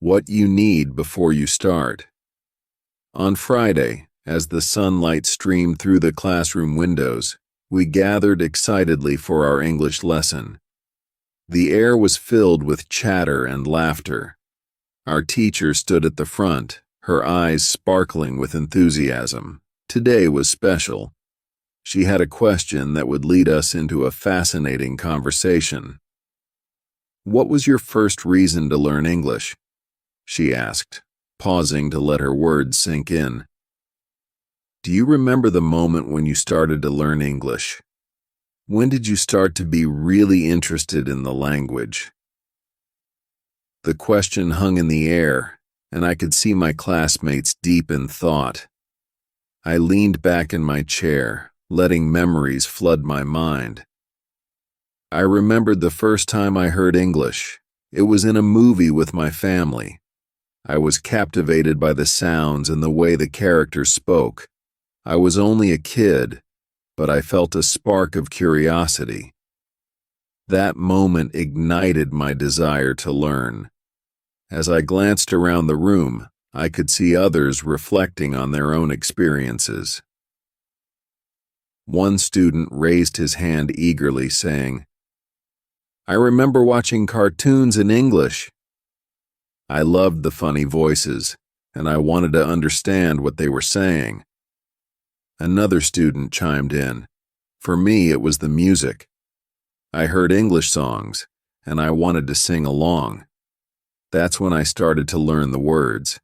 What you need before you start. On Friday, as the sunlight streamed through the classroom windows, we gathered excitedly for our English lesson. The air was filled with chatter and laughter. Our teacher stood at the front, her eyes sparkling with enthusiasm. Today was special. She had a question that would lead us into a fascinating conversation. "What was your first reason to learn English?" she asked, pausing to let her words sink in. "Do you remember the moment when you started to learn English? When did you start to be really interested in the language?" The question hung in the air, and I could see my classmates deep in thought. I leaned back in my chair, letting memories flood my mind. I remembered the first time I heard English. It was in a movie with my family. I was captivated by the sounds and the way the characters spoke. I was only a kid, but I felt a spark of curiosity. That moment ignited my desire to learn. As I glanced around the room, I could see others reflecting on their own experiences. One student raised his hand eagerly, saying, "I remember watching cartoons in English." I loved the funny voices, and I wanted to understand what they were saying. Another student chimed in. For me, it was the music. I heard English songs, and I wanted to sing along. That's when I started to learn the words.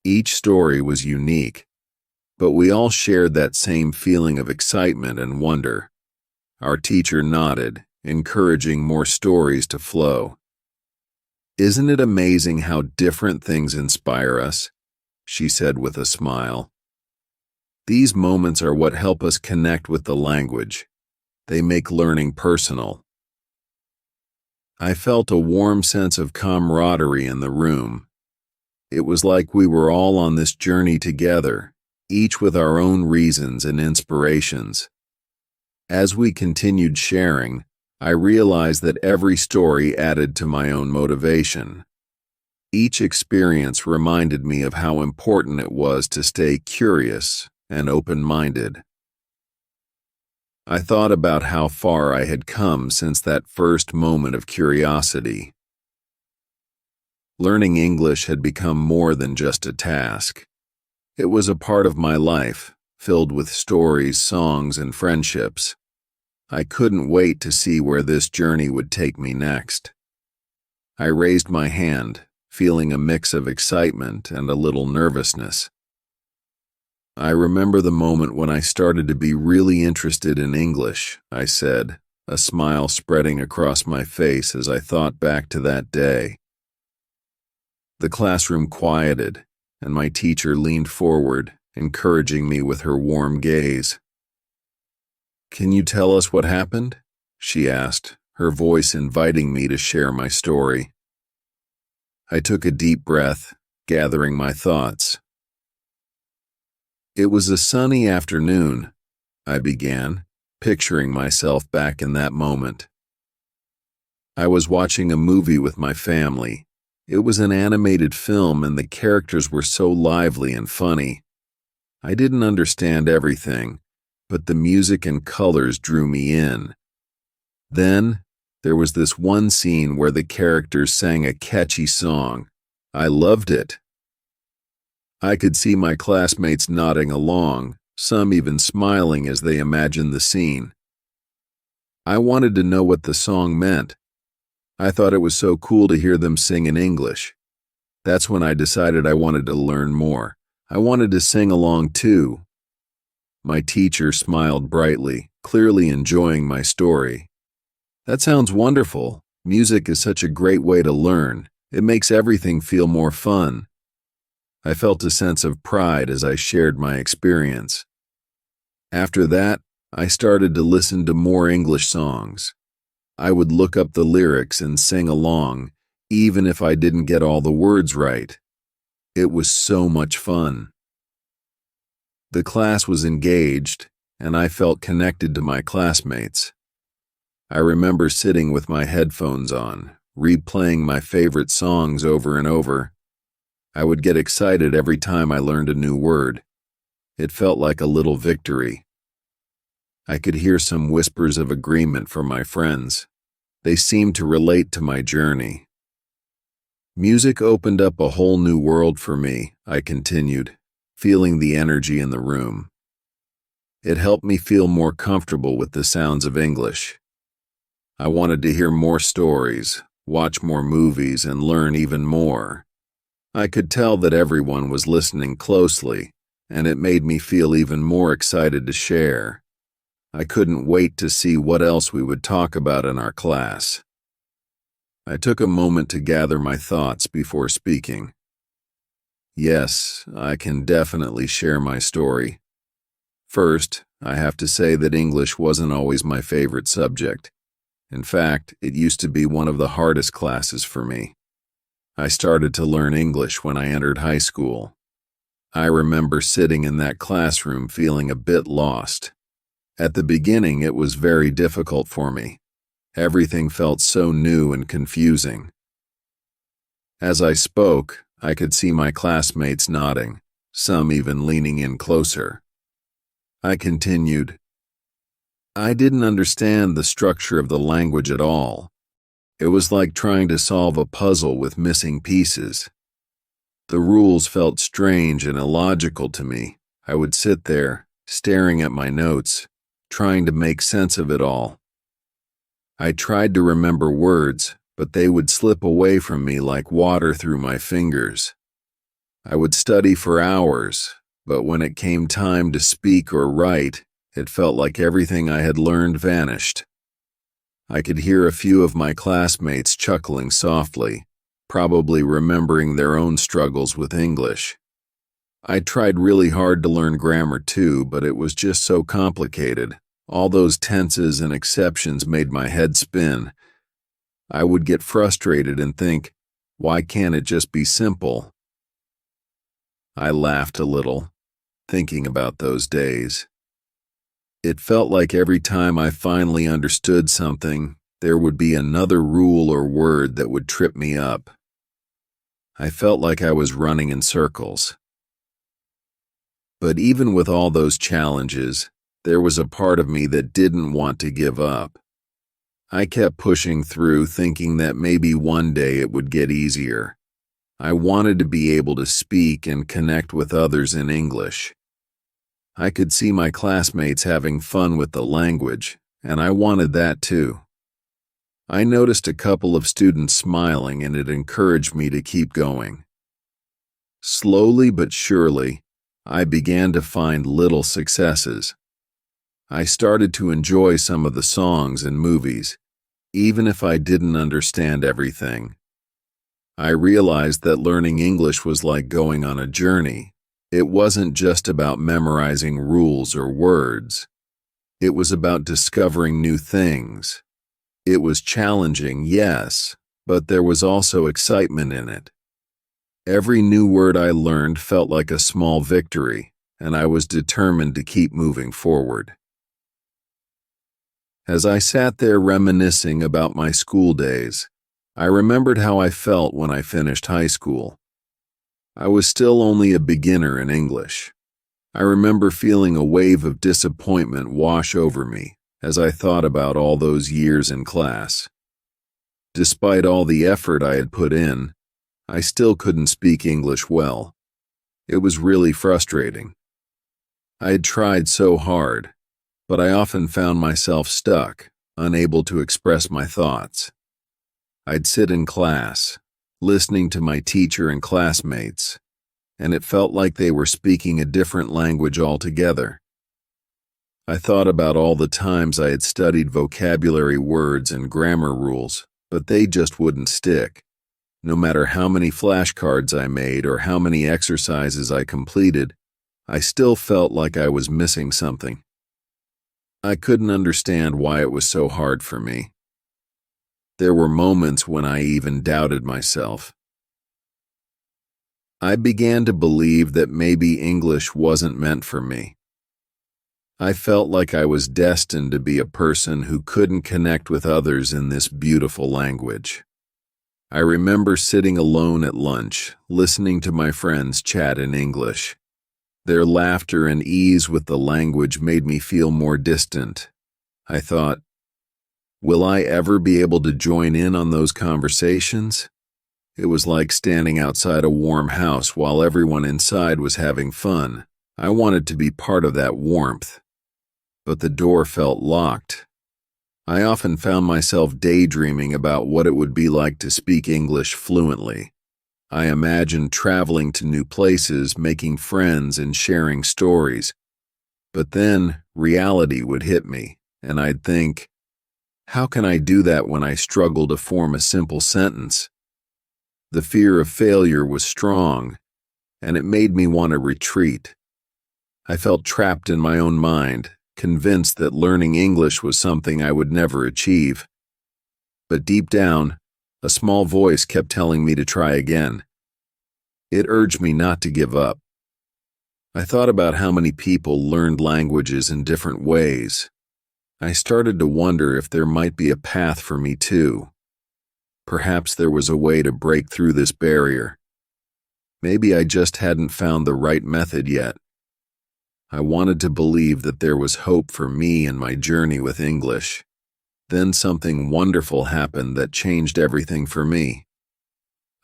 Each story was unique, but we all shared that same feeling of excitement and wonder. Our teacher nodded, encouraging more stories to flow. "Isn't it amazing how different things inspire us?" she said with a smile. "These moments are what help us connect with the language. They make learning personal." I felt a warm sense of camaraderie in the room. It was like we were all on this journey together, each with our own reasons and inspirations. As we continued sharing, I realized that every story added to my own motivation. Each experience reminded me of how important it was to stay curious and open-minded. I thought about how far I had come since that first moment of curiosity. Learning English had become more than just a task. It was a part of my life, filled with stories, songs, and friendships. I couldn't wait to see where this journey would take me next. I raised my hand, feeling a mix of excitement and a little nervousness. "I remember the moment when I started to be really interested in English," I said, a smile spreading across my face as I thought back to that day. The classroom quieted, and my teacher leaned forward, encouraging me with her warm gaze. "Can you tell us what happened?" she asked, her voice inviting me to share my story. I took a deep breath, gathering my thoughts. "It was a sunny afternoon," I began, picturing myself back in that moment. "I was watching a movie with my family. It was an animated film and the characters were so lively and funny. I didn't understand everything, but the music and colors drew me in. Then, there was this one scene where the characters sang a catchy song. I loved it. I could see my classmates nodding along, some even smiling as they imagined the scene. I wanted to know what the song meant. I thought it was so cool to hear them sing in English. That's when I decided I wanted to learn more. I wanted to sing along too." My teacher smiled brightly, clearly enjoying my story. "That sounds wonderful. Music is such a great way to learn. It makes everything feel more fun." I felt a sense of pride as I shared my experience. After that, I started to listen to more English songs. I would look up the lyrics and sing along, even if I didn't get all the words right. It was so much fun. The class was engaged, and I felt connected to my classmates. I remember sitting with my headphones on, replaying my favorite songs over and over. I would get excited every time I learned a new word. It felt like a little victory. I could hear some whispers of agreement from my friends. They seemed to relate to my journey. Music opened up a whole new world for me, I continued, feeling the energy in the room. It helped me feel more comfortable with the sounds of English. I wanted to hear more stories, watch more movies, and learn even more. I could tell that everyone was listening closely, and it made me feel even more excited to share. I couldn't wait to see what else we would talk about in our class. I took a moment to gather my thoughts before speaking. Yes, I can definitely share my story. First, I have to say that English wasn't always my favorite subject. In fact, it used to be one of the hardest classes for me. I started to learn English when I entered high school. I remember sitting in that classroom feeling a bit lost. At the beginning, it was very difficult for me. Everything felt so new and confusing. As I spoke, I could see my classmates nodding, some even leaning in closer. I continued. I didn't understand the structure of the language at all. It was like trying to solve a puzzle with missing pieces. The rules felt strange and illogical to me. I would sit there, staring at my notes, trying to make sense of it all. I tried to remember words, but they would slip away from me like water through my fingers. I would study for hours, but when it came time to speak or write, it felt like everything I had learned vanished. I could hear a few of my classmates chuckling softly, probably remembering their own struggles with English. I tried really hard to learn grammar too, but it was just so complicated. All those tenses and exceptions made my head spin. I would get frustrated and think, why can't it just be simple? I laughed a little, thinking about those days. It felt like every time I finally understood something, there would be another rule or word that would trip me up. I felt like I was running in circles. But even with all those challenges, there was a part of me that didn't want to give up. I kept pushing through, thinking that maybe one day it would get easier. I wanted to be able to speak and connect with others in English. I could see my classmates having fun with the language, and I wanted that too. I noticed a couple of students smiling, and it encouraged me to keep going. Slowly but surely, I began to find little successes. I started to enjoy some of the songs and movies, even if I didn't understand everything. I realized that learning English was like going on a journey. It wasn't just about memorizing rules or words. It was about discovering new things. It was challenging, yes, but there was also excitement in it. Every new word I learned felt like a small victory, and I was determined to keep moving forward. As I sat there reminiscing about my school days, I remembered how I felt when I finished high school. I was still only a beginner in English. I remember feeling a wave of disappointment wash over me as I thought about all those years in class. Despite all the effort I had put in, I still couldn't speak English well. It was really frustrating. I had tried so hard, but I often found myself stuck, unable to express my thoughts. I'd sit in class, listening to my teacher and classmates, and it felt like they were speaking a different language altogether. I thought about all the times I had studied vocabulary words and grammar rules, but they just wouldn't stick. No matter how many flashcards I made or how many exercises I completed, I still felt like I was missing something. I couldn't understand why it was so hard for me. There were moments when I even doubted myself. I began to believe that maybe English wasn't meant for me. I felt like I was destined to be a person who couldn't connect with others in this beautiful language. I remember sitting alone at lunch, listening to my friends chat in English. Their laughter and ease with the language made me feel more distant. I thought, will I ever be able to join in on those conversations? It was like standing outside a warm house while everyone inside was having fun. I wanted to be part of that warmth, but the door felt locked. I often found myself daydreaming about what it would be like to speak English fluently. I imagined traveling to new places, making friends, and sharing stories. But then reality would hit me, and I'd think, how can I do that when I struggle to form a simple sentence? The fear of failure was strong, and it made me want to retreat. I felt trapped in my own mind, convinced that learning English was something I would never achieve. But deep down, a small voice kept telling me to try again. It urged me not to give up. I thought about how many people learned languages in different ways. I started to wonder if there might be a path for me too. Perhaps there was a way to break through this barrier. Maybe I just hadn't found the right method yet. I wanted to believe that there was hope for me in my journey with English. Then something wonderful happened that changed everything for me.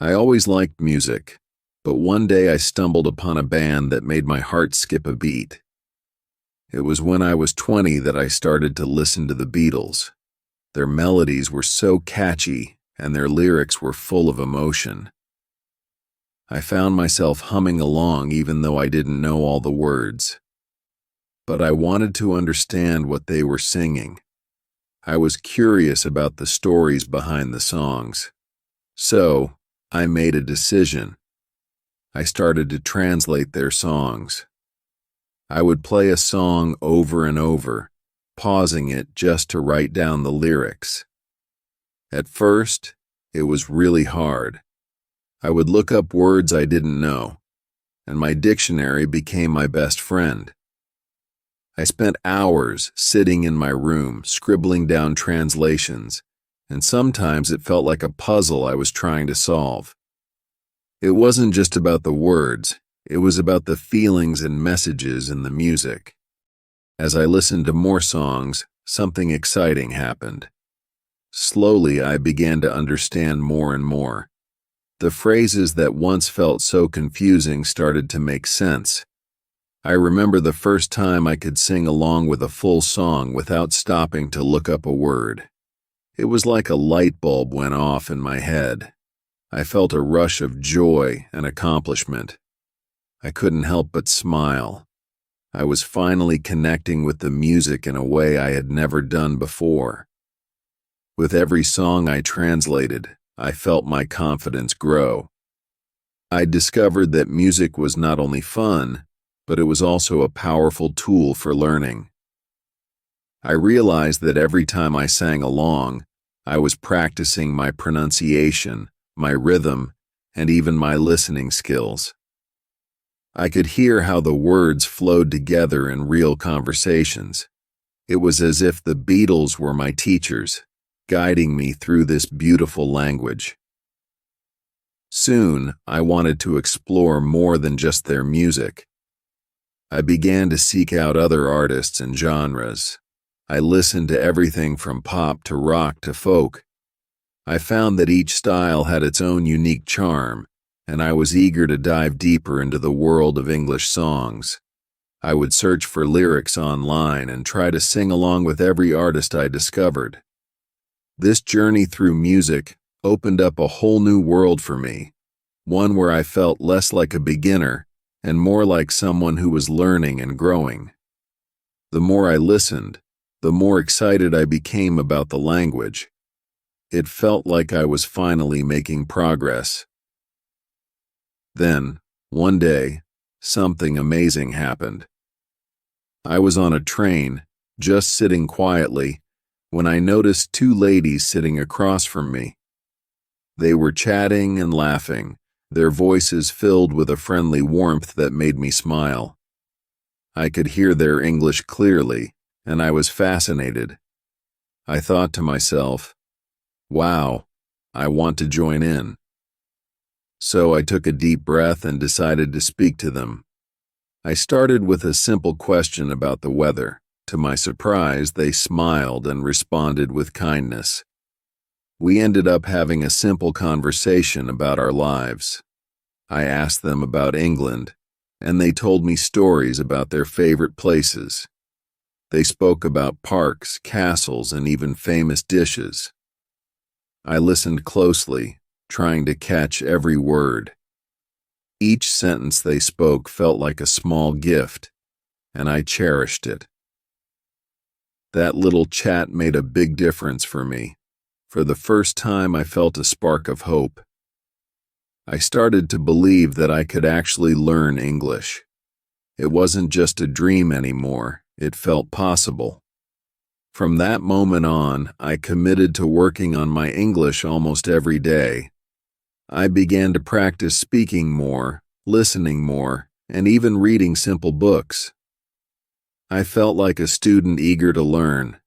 I always liked music, but one day I stumbled upon a band that made my heart skip a beat. It was when I was 20 that I started to listen to the Beatles. Their melodies were so catchy, and their lyrics were full of emotion. I found myself humming along even though I didn't know all the words. But I wanted to understand what they were singing. I was curious about the stories behind the songs. So, I made a decision. I started to translate their songs. I would play a song over and over, pausing it just to write down the lyrics. At first, it was really hard. I would look up words I didn't know, and my dictionary became my best friend. I spent hours sitting in my room, scribbling down translations, and sometimes it felt like a puzzle I was trying to solve. It wasn't just about the words, it was about the feelings and messages in the music. As I listened to more songs, something exciting happened. Slowly, I began to understand more and more. The phrases that once felt so confusing started to make sense. I remember the first time I could sing along with a full song without stopping to look up a word. It was like a light bulb went off in my head. I felt a rush of joy and accomplishment. I couldn't help but smile. I was finally connecting with the music in a way I had never done before. With every song I translated, I felt my confidence grow. I discovered that music was not only fun, but it was also a powerful tool for learning. I realized that every time I sang along, I was practicing my pronunciation, my rhythm, and even my listening skills. I could hear how the words flowed together in real conversations. It was as if the Beatles were my teachers, guiding me through this beautiful language. Soon, I wanted to explore more than just their music. I began to seek out other artists and genres. I listened to everything from pop to rock to folk. I found that each style had its own unique charm, and I was eager to dive deeper into the world of English songs. I would search for lyrics online and try to sing along with every artist I discovered. This journey through music opened up a whole new world for me, one where I felt less like a beginner and more like someone who was learning and growing. The more I listened, the more excited I became about the language. It felt like I was finally making progress. Then, one day, something amazing happened. I was on a train, just sitting quietly, when I noticed two ladies sitting across from me. They were chatting and laughing, their voices filled with a friendly warmth that made me smile. I could hear their English clearly, and I was fascinated. I thought to myself, wow, I want to join in." So I took a deep breath and decided to speak to them. I started with a simple question about the weather. To my surprise, they smiled and responded with kindness. We ended up having a simple conversation about our lives. I asked them about England, and they told me stories about their favorite places. They spoke about parks, castles, and even famous dishes. I listened closely, trying to catch every word. Each sentence they spoke felt like a small gift, and I cherished it. That little chat made a big difference for me. For the first time, I felt a spark of hope. I started to believe that I could actually learn English. It wasn't just a dream anymore, it felt possible. From that moment on, I committed to working on my English almost every day. I began to practice speaking more, listening more, and even reading simple books. I felt like a student eager to learn,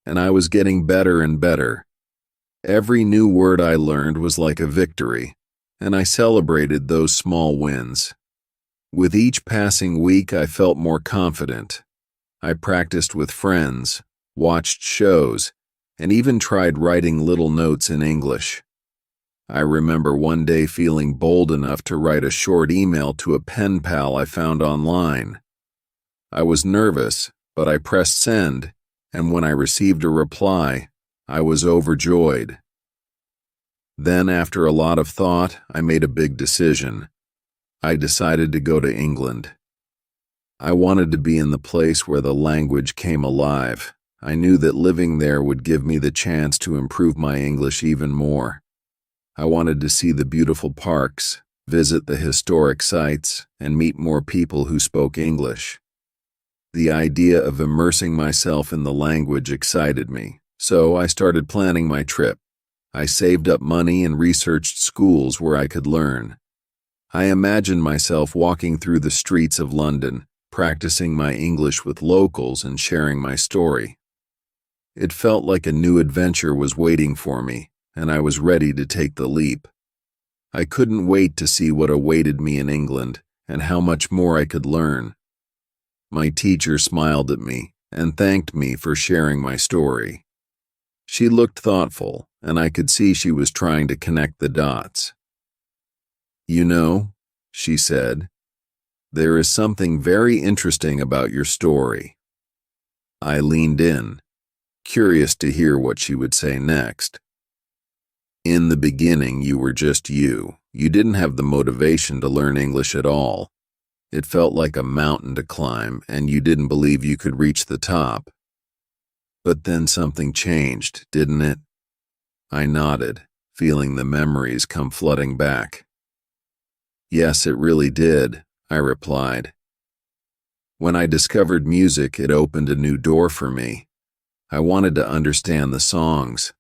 and I was getting better and better. Every new word I learned was like a victory, and I celebrated those small wins. With each passing week, I felt more confident. I practiced with friends, watched shows, and even tried writing little notes in English. I remember one day feeling bold enough to write a short email to a pen pal I found online. I was nervous, but I pressed send, and when I received a reply, I was overjoyed. Then, after a lot of thought, I made a big decision. I decided to go to England. I wanted to be in the place where the language came alive. I knew that living there would give me the chance to improve my English even more. I wanted to see the beautiful parks, visit the historic sites, and meet more people who spoke English. The idea of immersing myself in the language excited me, so I started planning my trip. I saved up money and researched schools where I could learn. I imagined myself walking through the streets of London, practicing my English with locals and sharing my story. It felt like a new adventure was waiting for me, and I was ready to take the leap. I couldn't wait to see what awaited me in England and how much more I could learn. My teacher smiled at me and thanked me for sharing my story. She looked thoughtful, and I could see she was trying to connect the dots. "You know," she said, "there is something very interesting about your story." I leaned in, curious to hear what she would say next. "In the beginning, you were just you. You didn't have the motivation to learn English at all. It felt like a mountain to climb, and you didn't believe you could reach the top. But then something changed, didn't it?" I nodded, feeling the memories come flooding back. "Yes, it really did," I replied. "When I discovered music, it opened a new door for me. I wanted to understand the songs.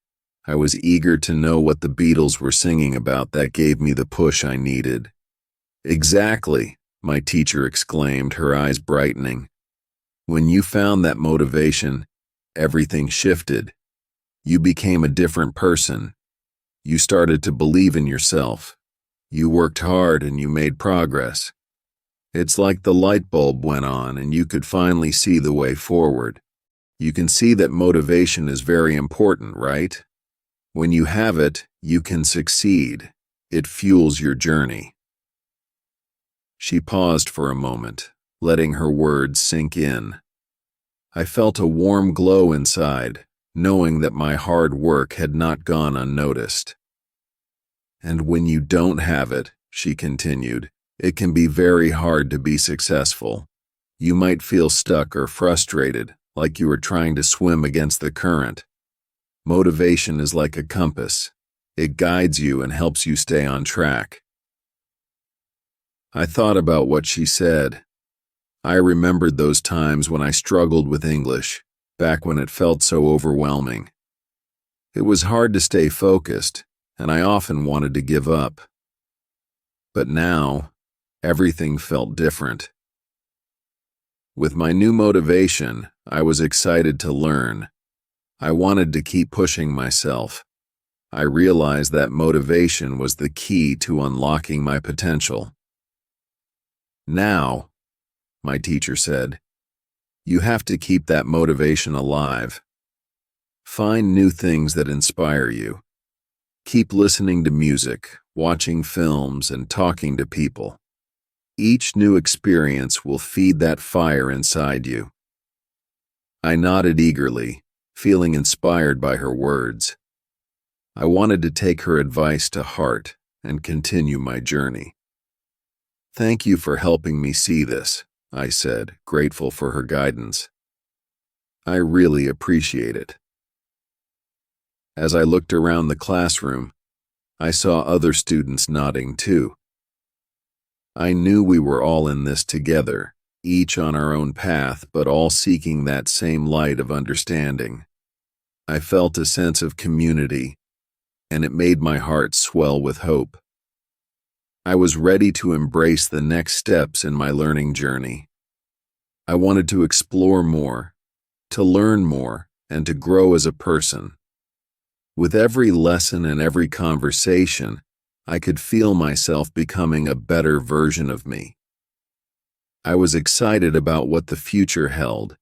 I was eager to know what the Beatles were singing about. That gave me the push I needed." "Exactly," my teacher exclaimed, her eyes brightening. "When you found that motivation, everything shifted. You became a different person. You started to believe in yourself. You worked hard and you made progress. It's like the light bulb went on and you could finally see the way forward. You can see that motivation is very important, right? When you have it, you can succeed. It fuels your journey." She paused for a moment, letting her words sink in. I felt a warm glow inside, knowing that my hard work had not gone unnoticed. "And when you don't have it," she continued, "it can be very hard to be successful. You might feel stuck or frustrated, like you are trying to swim against the current. Motivation is like a compass. It guides you and helps you stay on track." I thought about what she said. I remembered those times when I struggled with English, back when it felt so overwhelming. It was hard to stay focused, and I often wanted to give up. But now, everything felt different. With my new motivation, I was excited to learn. I wanted to keep pushing myself. I realized that motivation was the key to unlocking my potential. Now, my teacher said, you have to keep that motivation alive. Find new things that inspire you. Keep listening to music, watching films, and talking to people. Each new experience will feed that fire inside you. I nodded eagerly, feeling inspired by her words. I wanted to take her advice to heart and continue my journey. Thank you for helping me see this, I said, grateful for her guidance. I really appreciate it. As I looked around the classroom, I saw other students nodding too. I knew we were all in this together, each on our own path, but all seeking that same light of understanding. I felt a sense of community, and it made my heart swell with hope. I was ready to embrace the next steps in my learning journey. I wanted to explore more, to learn more, and to grow as a person. With every lesson and every conversation, I could feel myself becoming a better version of me. I was excited about what the future held,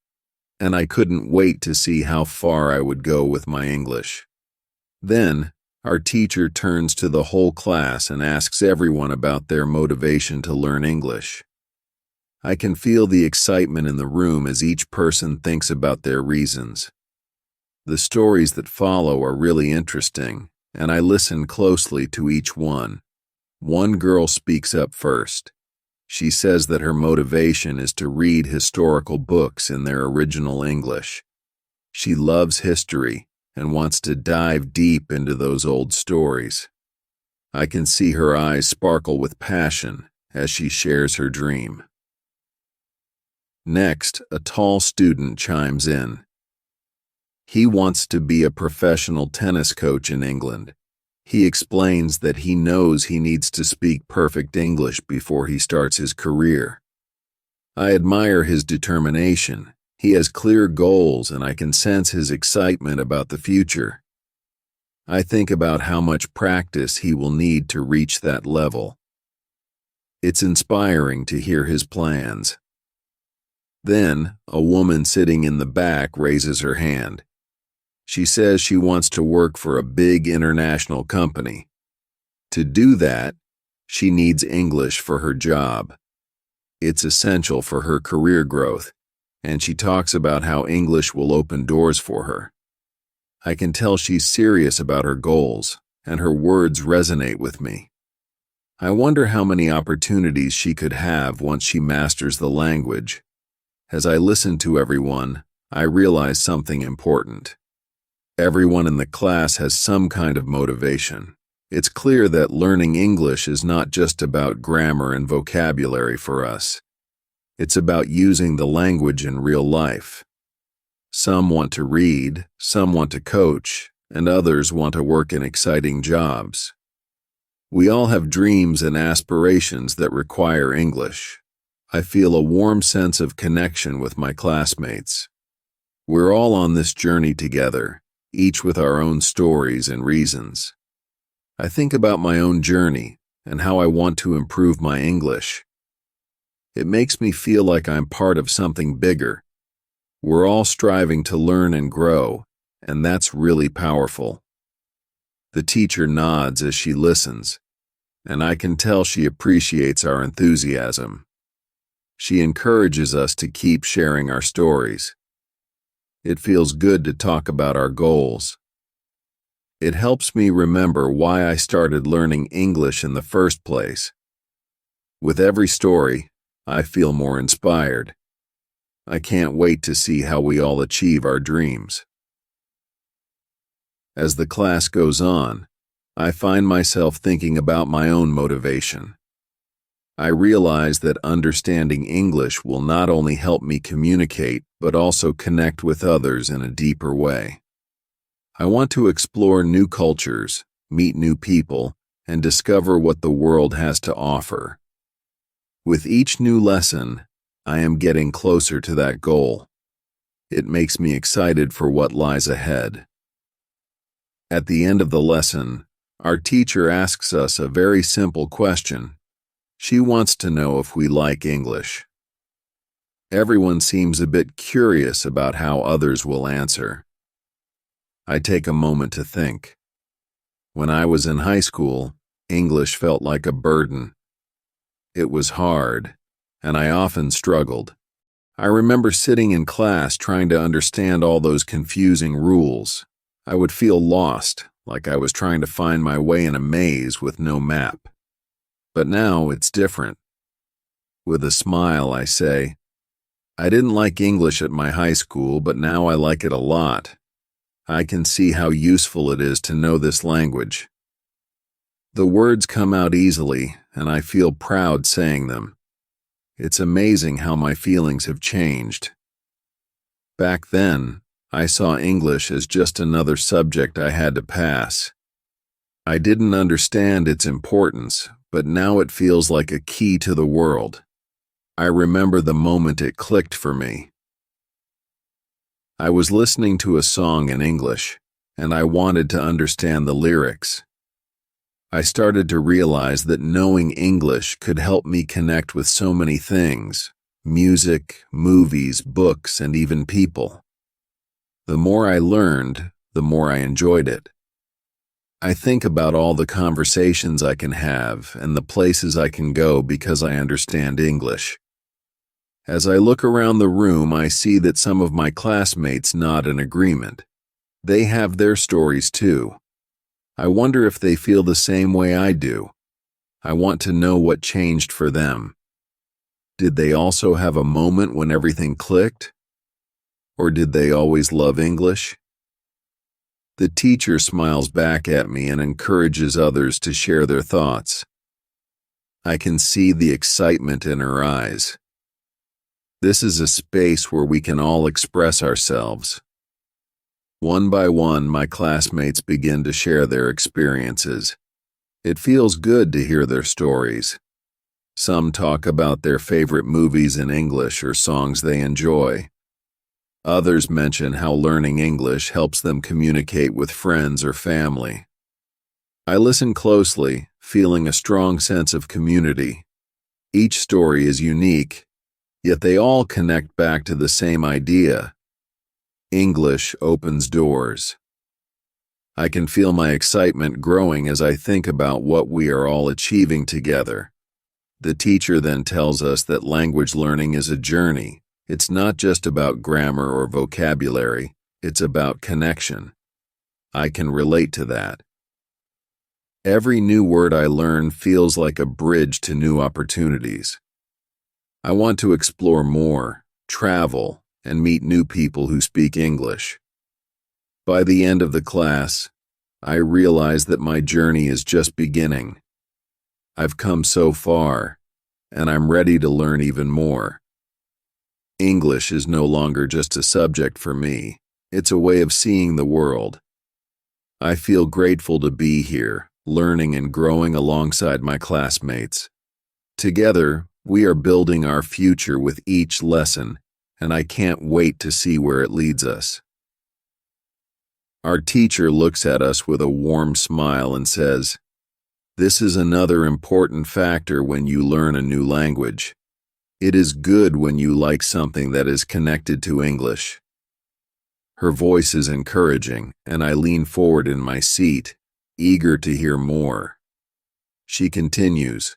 and I couldn't wait to see how far I would go with my English. Then, our teacher turns to the whole class and asks everyone about their motivation to learn English. I can feel the excitement in the room as each person thinks about their reasons. The stories that follow are really interesting, and I listen closely to each one. One girl speaks up first. She says that her motivation is to read historical books in their original English. She loves history and wants to dive deep into those old stories. I can see her eyes sparkle with passion as she shares her dream. Next, a tall student chimes in. He wants to be a professional tennis coach in England. He explains that he knows he needs to speak perfect English before he starts his career. I admire his determination. He has clear goals, and I can sense his excitement about the future. I think about how much practice he will need to reach that level. It's inspiring to hear his plans. Then, a woman sitting in the back raises her hand. She says she wants to work for a big international company. To do that, she needs English for her job. It's essential for her career growth, and she talks about how English will open doors for her. I can tell she's serious about her goals, and her words resonate with me. I wonder how many opportunities she could have once she masters the language. As I listen to everyone, I realize something important. Everyone in the class has some kind of motivation. It's clear that learning English is not just about grammar and vocabulary for us. It's about using the language in real life. Some want to read, some want to coach, and others want to work in exciting jobs. We all have dreams and aspirations that require English. I feel a warm sense of connection with my classmates. We're all on this journey together, each with our own stories and reasons. I think about my own journey and how I want to improve my English. It makes me feel like I'm part of something bigger. We're all striving to learn and grow, and that's really powerful. The teacher nods as she listens, and I can tell she appreciates our enthusiasm. She encourages us to keep sharing our stories. It feels good to talk about our goals. It helps me remember why I started learning English in the first place. With every story, I feel more inspired. I can't wait to see how we all achieve our dreams. As the class goes on, I find myself thinking about my own motivation. I realize that understanding English will not only help me communicate, but also connect with others in a deeper way. I want to explore new cultures, meet new people, and discover what the world has to offer. With each new lesson, I am getting closer to that goal. It makes me excited for what lies ahead. At the end of the lesson, our teacher asks us a very simple question. She wants to know if we like English. Everyone seems a bit curious about how others will answer. I take a moment to think. When I was in high school, English felt like a burden. It was hard, and I often struggled. I remember sitting in class trying to understand all those confusing rules. I would feel lost, like I was trying to find my way in a maze with no map. But now it's different. With a smile, I say, I didn't like English at my high school, but now I like it a lot. I can see how useful it is to know this language. The words come out easily, and I feel proud saying them. It's amazing how my feelings have changed. Back then, I saw English as just another subject I had to pass. I didn't understand its importance, but now it feels like a key to the world. I remember the moment it clicked for me. I was listening to a song in English, and I wanted to understand the lyrics. I started to realize that knowing English could help me connect with so many things: music, movies, books, and even people. The more I learned, the more I enjoyed it. I think about all the conversations I can have and the places I can go because I understand English. As I look around the room, I see that some of my classmates nod in agreement. They have their stories too. I wonder if they feel the same way I do. I want to know what changed for them. Did they also have a moment when everything clicked? Or did they always love English? The teacher smiles back at me and encourages others to share their thoughts. I can see the excitement in her eyes. This is a space where we can all express ourselves. One by one, my classmates begin to share their experiences. It feels good to hear their stories. Some talk about their favorite movies in English or songs they enjoy. Others mention how learning English helps them communicate with friends or family. I listen closely, feeling a strong sense of community. Each story is unique, yet they all connect back to the same idea. English opens doors. I can feel my excitement growing as I think about what we are all achieving together. The teacher then tells us that language learning is a journey. It's not just about grammar or vocabulary, it's about connection. I can relate to that. Every new word I learn feels like a bridge to new opportunities. I want to explore more, travel, and meet new people who speak English. By the end of the class, I realize that my journey is just beginning. I've come so far, and I'm ready to learn even more. English is no longer just a subject for me. It's a way of seeing the world. I feel grateful to be here, learning and growing alongside my classmates. Together, we are building our future with each lesson, and I can't wait to see where it leads us. Our teacher looks at us with a warm smile and says, "This is another important factor when you learn a new language. It is good when you like something that is connected to English." Her voice is encouraging, and I lean forward in my seat, eager to hear more. She continues,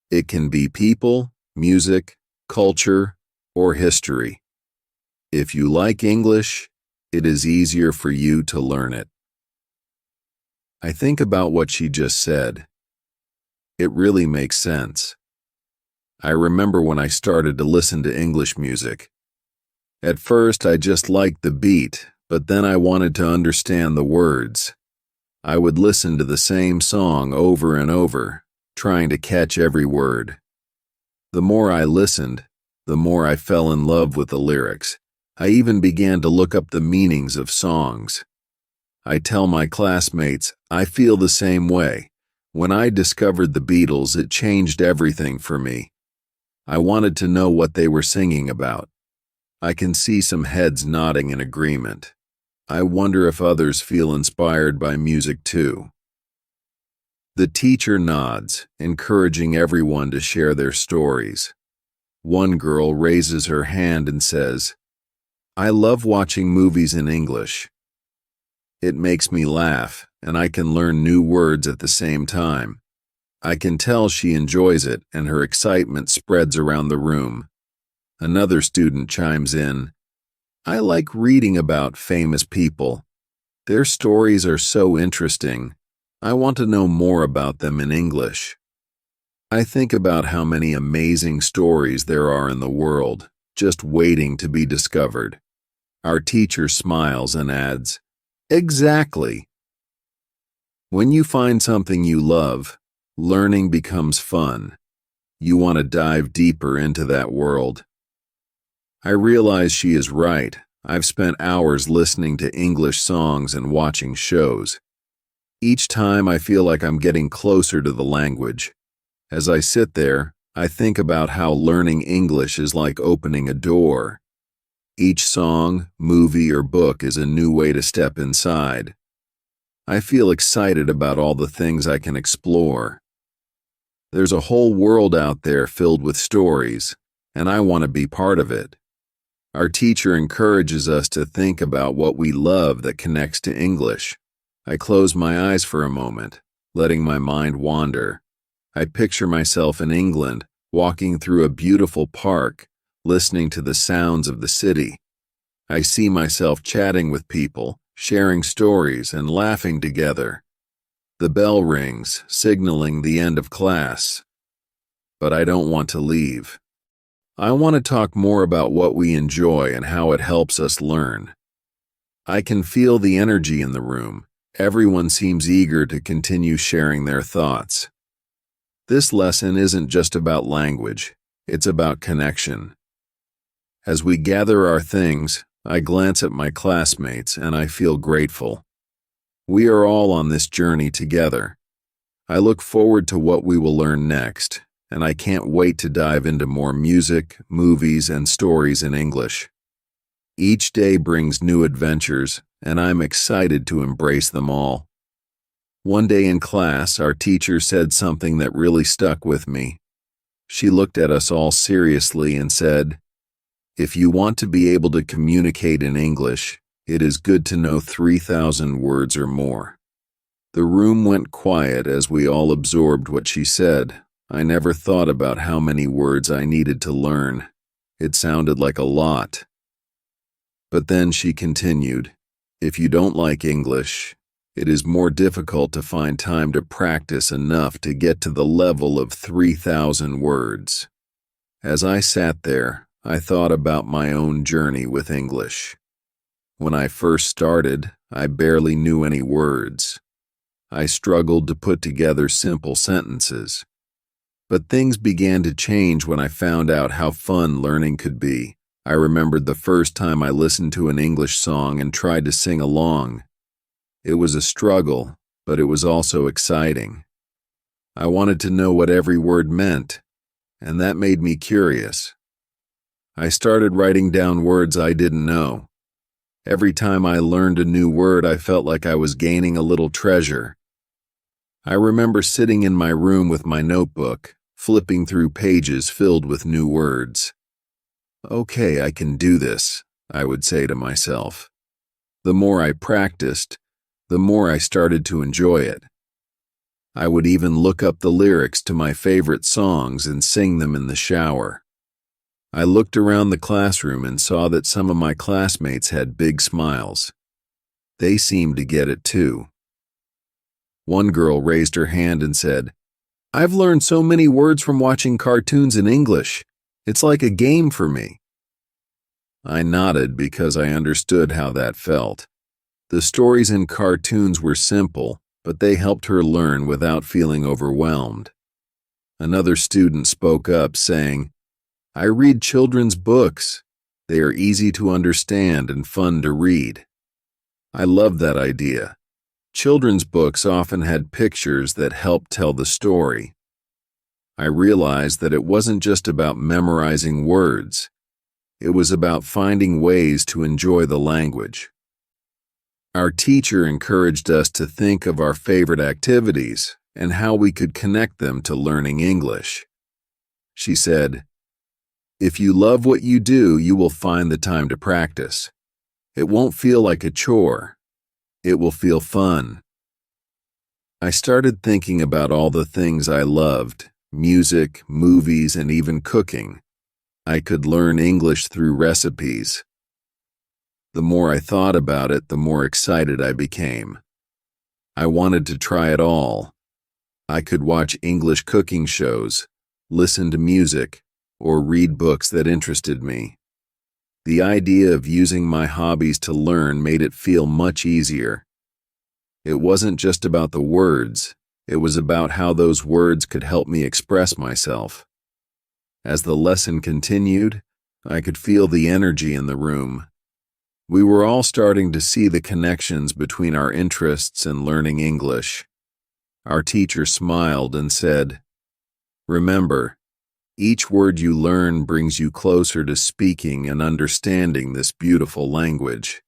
"It can be people, music, culture, or history. If you like English, it is easier for you to learn it." I think about what she just said. It really makes sense. I remember when I started to listen to English music. At first, I just liked the beat, but then I wanted to understand the words. I would listen to the same song over and over, trying to catch every word. The more I listened, the more I fell in love with the lyrics. I even began to look up the meanings of songs. I tell my classmates, I feel the same way. When I discovered the Beatles, it changed everything for me. I wanted to know what they were singing about. I can see some heads nodding in agreement. I wonder if others feel inspired by music too. The teacher nods, encouraging everyone to share their stories. One girl raises her hand and says, "I love watching movies in English. It makes me laugh, and I can learn new words at the same time." I can tell she enjoys it, and her excitement spreads around the room. Another student chimes in, "I like reading about famous people. Their stories are so interesting. I want to know more about them in English." I think about how many amazing stories there are in the world, just waiting to be discovered. Our teacher smiles and adds, "Exactly." When you find something you love, learning becomes fun. You want to dive deeper into that world. I realize she is right. I've spent hours listening to English songs and watching shows. Each time I feel like I'm getting closer to the language. As I sit there, I think about how learning English is like opening a door. Each song, movie, or book is a new way to step inside. I feel excited about all the things I can explore. There's a whole world out there filled with stories, and I want to be part of it. Our teacher encourages us to think about what we love that connects to English. I close my eyes for a moment, letting my mind wander. I picture myself in England, walking through a beautiful park, listening to the sounds of the city. I see myself chatting with people, sharing stories, and laughing together. The bell rings, signaling the end of class. But I don't want to leave. I want to talk more about what we enjoy and how it helps us learn. I can feel the energy in the room. Everyone seems eager to continue sharing their thoughts. This lesson isn't just about language, it's about connection. As we gather our things, I glance at my classmates and I feel grateful. We are all on this journey together. I look forward to what we will learn next, and I can't wait to dive into more music, movies, and stories in English. Each day brings new adventures, and I'm excited to embrace them all. One day in class, our teacher said something that really stuck with me. She looked at us all seriously and said, "If you want to be able to communicate in English, it is good to know 3,000 words or more." The room went quiet as we all absorbed what she said. I never thought about how many words I needed to learn. It sounded like a lot. But then she continued, "If you don't like English, it is more difficult to find time to practice enough to get to the level of 3,000 words." As I sat there, I thought about my own journey with English. When I first started, I barely knew any words. I struggled to put together simple sentences. But things began to change when I found out how fun learning could be. I remembered the first time I listened to an English song and tried to sing along. It was a struggle, but it was also exciting. I wanted to know what every word meant, and that made me curious. I started writing down words I didn't know. Every time I learned a new word, I felt like I was gaining a little treasure. I remember sitting in my room with my notebook, flipping through pages filled with new words. "Okay, I can do this," I would say to myself. The more I practiced, the more I started to enjoy it. I would even look up the lyrics to my favorite songs and sing them in the shower. I looked around the classroom and saw that some of my classmates had big smiles. They seemed to get it too. One girl raised her hand and said, "I've learned so many words from watching cartoons in English. It's like a game for me." I nodded because I understood how that felt. The stories in cartoons were simple, but they helped her learn without feeling overwhelmed. Another student spoke up, saying, "I read children's books. They are easy to understand and fun to read." I loved that idea. Children's books often had pictures that helped tell the story. I realized that it wasn't just about memorizing words. It was about finding ways to enjoy the language. Our teacher encouraged us to think of our favorite activities and how we could connect them to learning English. She said, "If you love what you do, you will find the time to practice. It won't feel like a chore. It will feel fun." I started thinking about all the things I loved: music, movies, and even cooking. I could learn English through recipes. The more I thought about it, the more excited I became. I wanted to try it all. I could watch English cooking shows, listen to music, or read books that interested me. The idea of using my hobbies to learn made it feel much easier. It wasn't just about the words, it was about how those words could help me express myself. As the lesson continued, I could feel the energy in the room. We were all starting to see the connections between our interests and learning English. Our teacher smiled and said, "Remember, each word you learn brings you closer to speaking and understanding this beautiful language."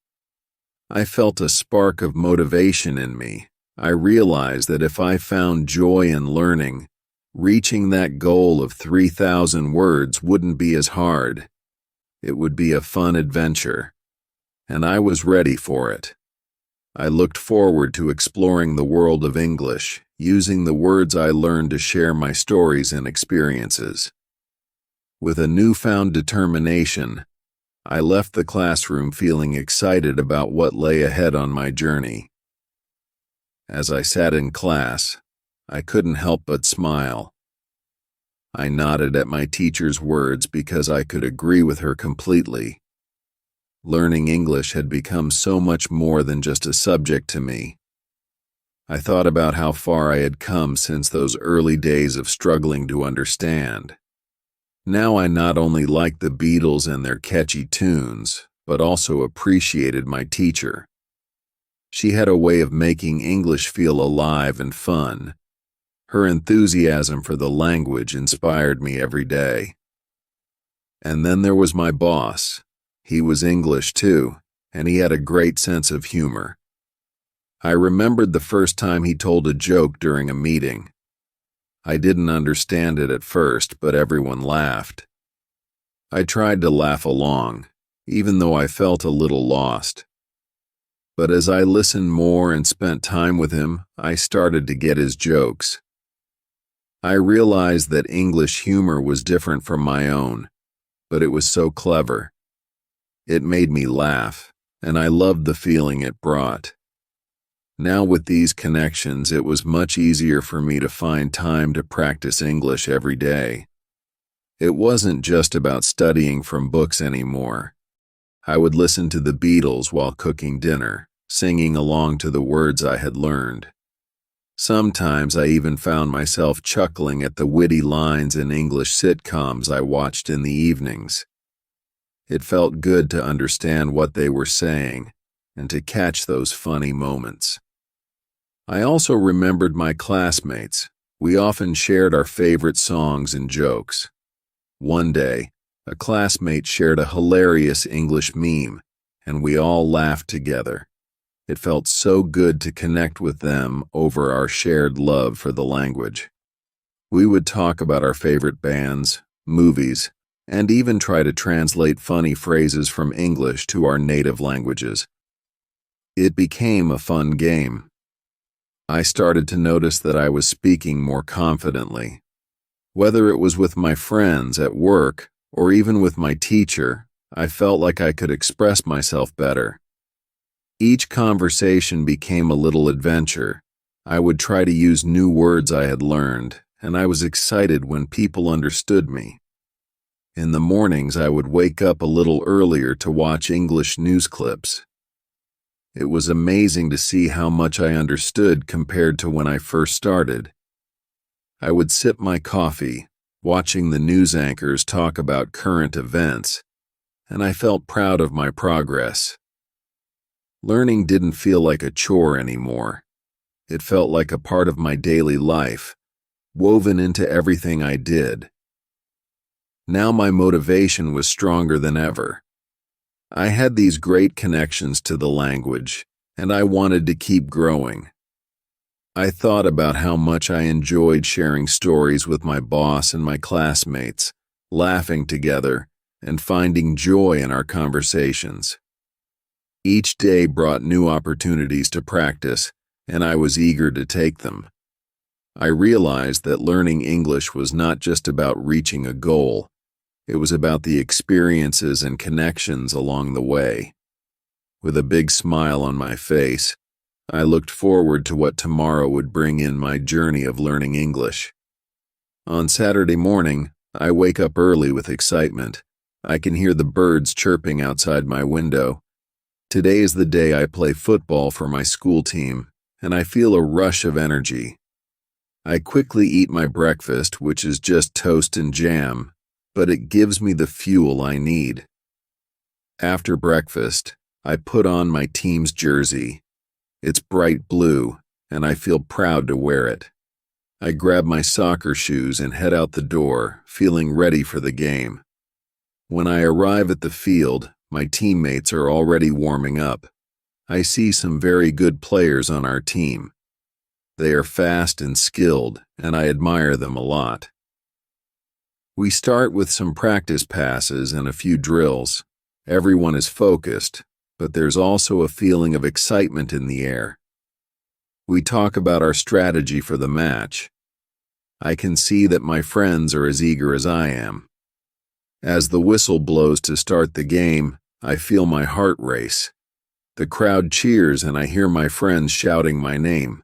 I felt a spark of motivation in me. I realized that if I found joy in learning, reaching that goal of 3,000 words wouldn't be as hard. It would be a fun adventure. And I was ready for it. I looked forward to exploring the world of English, using the words I learned to share my stories and experiences. With a newfound determination, I left the classroom feeling excited about what lay ahead on my journey. As I sat in class, I couldn't help but smile. I nodded at my teacher's words because I could agree with her completely. Learning English had become so much more than just a subject to me. I thought about how far I had come since those early days of struggling to understand. Now I not only liked the Beatles and their catchy tunes, but also appreciated my teacher. She had a way of making English feel alive and fun. Her enthusiasm for the language inspired me every day. And then there was my boss. He was English too, and he had a great sense of humor. I remembered the first time he told a joke during a meeting. I didn't understand it at first, but everyone laughed. I tried to laugh along, even though I felt a little lost. But as I listened more and spent time with him, I started to get his jokes. I realized that English humor was different from my own, but it was so clever. It made me laugh, and I loved the feeling it brought. Now with these connections, it was much easier for me to find time to practice English every day. It wasn't just about studying from books anymore. I would listen to the Beatles while cooking dinner, singing along to the words I had learned. Sometimes I even found myself chuckling at the witty lines in English sitcoms I watched in the evenings. It felt good to understand what they were saying and to catch those funny moments. I also remembered my classmates. We often shared our favorite songs and jokes. One day, a classmate shared a hilarious English meme, and we all laughed together. It felt so good to connect with them over our shared love for the language. We would talk about our favorite bands, movies, and even try to translate funny phrases from English to our native languages. It became a fun game. I started to notice that I was speaking more confidently. Whether it was with my friends at work or even with my teacher, I felt like I could express myself better. Each conversation became a little adventure. I would try to use new words I had learned, and I was excited when people understood me. In the mornings, I would wake up a little earlier to watch English news clips. It was amazing to see how much I understood compared to when I first started. I would sip my coffee, watching the news anchors talk about current events, and I felt proud of my progress. Learning didn't feel like a chore anymore. It felt like a part of my daily life, woven into everything I did. Now my motivation was stronger than ever. I had these great connections to the language, and I wanted to keep growing. I thought about how much I enjoyed sharing stories with my boss and my classmates, laughing together, and finding joy in our conversations. Each day brought new opportunities to practice, and I was eager to take them. I realized that learning English was not just about reaching a goal. It was about the experiences and connections along the way. With a big smile on my face, I looked forward to what tomorrow would bring in my journey of learning English. On Saturday morning, I wake up early with excitement. I can hear the birds chirping outside my window. Today is the day I play football for my school team, and I feel a rush of energy. I quickly eat my breakfast, which is just toast and jam, but it gives me the fuel I need. After breakfast, I put on my team's jersey. It's bright blue, and I feel proud to wear it. I grab my soccer shoes and head out the door, feeling ready for the game. When I arrive at the field, my teammates are already warming up. I see some very good players on our team. They are fast and skilled, and I admire them a lot. We start with some practice passes and a few drills. Everyone is focused, but there's also a feeling of excitement in the air. We talk about our strategy for the match. I can see that my friends are as eager as I am. As the whistle blows to start the game, I feel my heart race. The crowd cheers and I hear my friends shouting my name.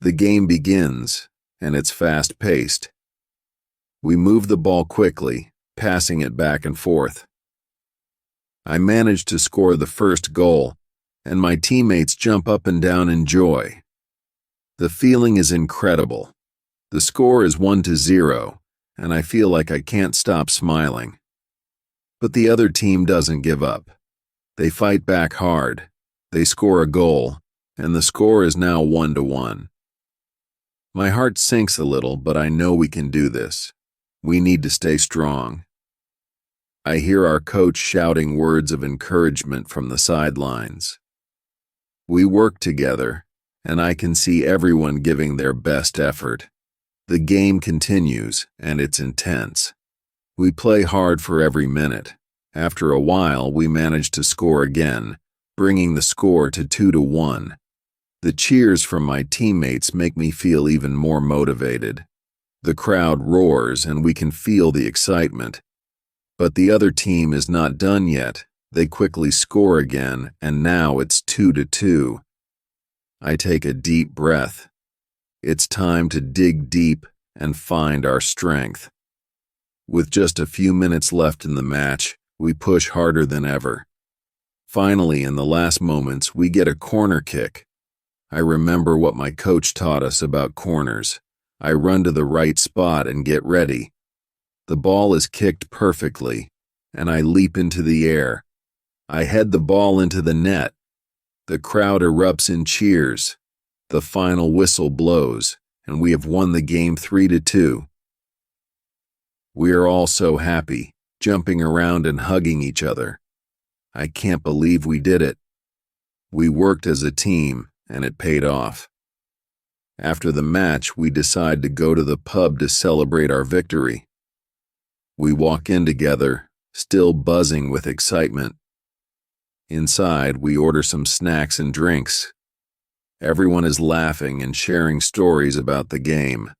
The game begins, and it's fast-paced. We move the ball quickly, passing it back and forth. I manage to score the first goal, and my teammates jump up and down in joy. The feeling is incredible. The score is 1-0, and I feel like I can't stop smiling. But the other team doesn't give up. They fight back hard. They score a goal, and the score is now 1-1. My heart sinks a little, but I know we can do this. We need to stay strong. I hear our coach shouting words of encouragement from the sidelines. We work together, and I can see everyone giving their best effort. The game continues, and it's intense. We play hard for every minute. After a while, we manage to score again, bringing the score to 2-1. The cheers from my teammates make me feel even more motivated. The crowd roars, and we can feel the excitement. But the other team is not done yet. They quickly score again, and now it's 2-2. I take a deep breath. It's time to dig deep and find our strength. With just a few minutes left in the match, we push harder than ever. Finally, in the last moments, we get a corner kick. I remember what my coach taught us about corners. I run to the right spot and get ready. The ball is kicked perfectly, and I leap into the air. I head the ball into the net. The crowd erupts in cheers. The final whistle blows, and we have won the game 3-2. We are all so happy, jumping around and hugging each other. I can't believe we did it. We worked as a team, and it paid off. After the match, we decide to go to the pub to celebrate our victory. We walk in together, still buzzing with excitement. Inside, we order some snacks and drinks. Everyone is laughing and sharing stories about the game.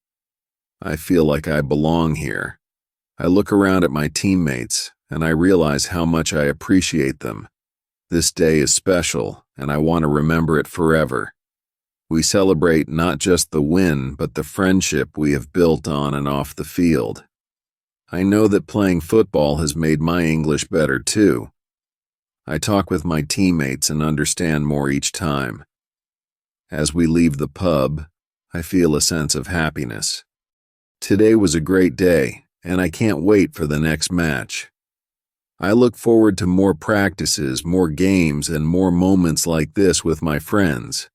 I feel like I belong here. I look around at my teammates, and I realize how much I appreciate them. This day is special, and I want to remember it forever. We celebrate not just the win, but the friendship we have built on and off the field. I know that playing football has made my English better too. I talk with my teammates and understand more each time. As we leave the pub, I feel a sense of happiness. Today was a great day, and I can't wait for the next match. I look forward to more practices, more games, and more moments like this with my friends.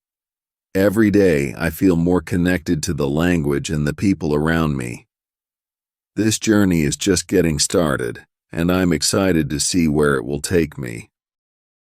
Every day, I feel more connected to the language and the people around me. This journey is just getting started, and I'm excited to see where it will take me.